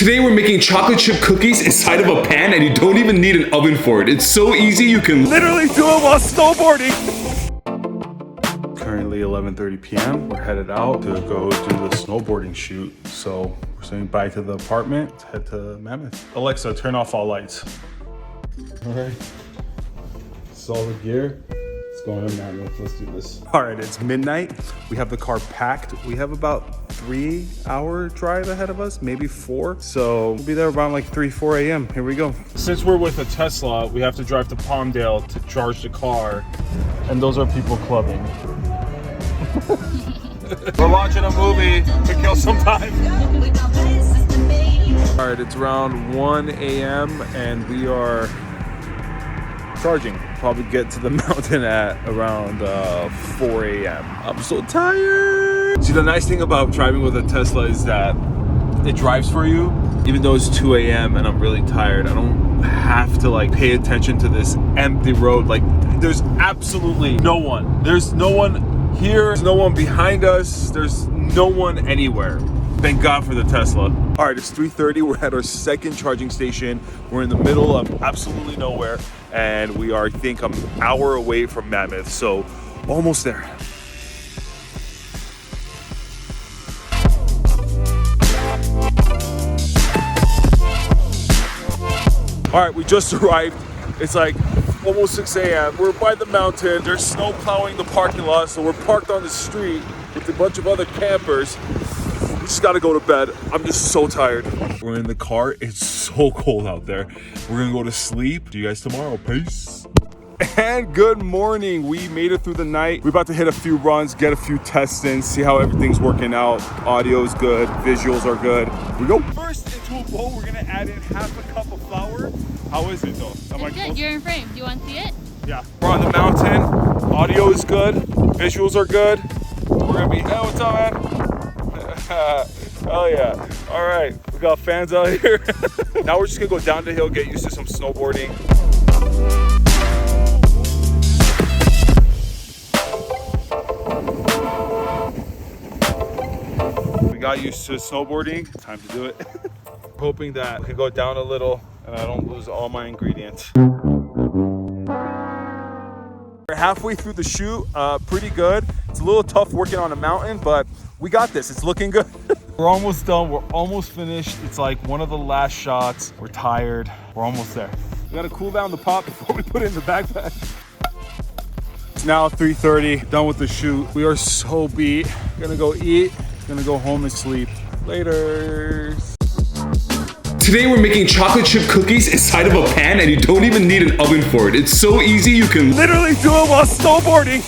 Today we're making chocolate chip cookies inside of a pan, and you don't even need an oven for it. It's so easy, you can literally do it while snowboarding. Currently 11:30 p.m. We're headed out to go do the snowboarding shoot. So we're saying bye to the apartment, let's head to Mammoth. Alexa, turn off all lights. All right, this is all the gear. Let's go to Mammoth, let's do this. All right, it's midnight. We have the car packed. We have about 3-hour drive ahead of us, maybe 4. So we'll be there around like 4 a.m. Here we go. Since we're with a Tesla, we have to drive to Palmdale to charge the car. And those are people clubbing. We're watching a movie to kill some time. All right, it's around 1 a.m. and we are charging. Probably get to the mountain at around 4 a.m. I'm so tired. See, the nice thing about driving with a Tesla is that it drives for you. Even though it's 2 a.m. and I'm really tired, I don't have to like pay attention to this empty road. Like, there's absolutely no one. There's no one here. There's no one behind us. There's no one anywhere. Thank God for the Tesla. All right, it's 3:30. We're at our second charging station. We're in the middle of absolutely nowhere, and we are, I think, an hour away from Mammoth, so almost there. All right, we just arrived. It's like almost 6 a.m. We're by the mountain. There's snow plowing the parking lot, so we're parked on the street with a bunch of other campers. We just gotta go to bed. I'm just so tired. We're in the car. It's so cold out there. We're gonna go to sleep. See you guys tomorrow. Peace. And good morning. We made it through the night. We're about to hit a few runs, get a few tests in, see how everything's working out. Audio's good, visuals are good. Here we go. First, into a bowl, we're gonna add in half a cup of flour. How is it though? It's good. You're in frame. Do you want to see it? Yeah. We're on the mountain. Audio is good. Visuals are good. We're gonna be, hey, what's up, man? Oh yeah. All right. We got fans out here. Now we're just gonna go down the hill, get used to some snowboarding. We got used to snowboarding. Time to do it. Hoping that we can go down a little and I don't lose all my ingredients. We're halfway through the shoot, pretty good. It's a little tough working on a mountain, but we got this. It's looking good. We're almost done. We're almost finished. It's like one of the last shots. We're tired. We're almost there. We gotta cool down the pot before we put it in the backpack. It's now 3:30, done with the shoot. We are so beat. Gonna go eat, gonna go home and sleep. Later. Today we're making chocolate chip cookies inside of a pan, and you don't even need an oven for it. It's so easy, you can literally do it while snowboarding.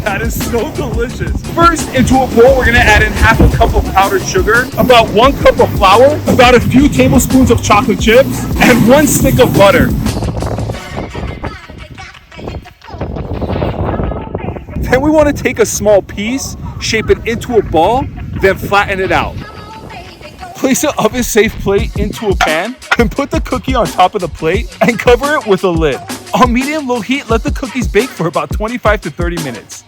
That is so delicious. First, into a bowl, we're gonna add in half a cup of powdered sugar, about 1 cup of flour, about a few tablespoons of chocolate chips, and 1 stick of butter. Then we wanna take a small piece, shape it into a ball, then flatten it out. Place an oven-safe plate into a pan, then put the cookie on top of the plate and cover it with a lid. On medium-low heat, let the cookies bake for about 25 to 30 minutes.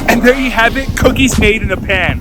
And there you have it, cookies made in a pan.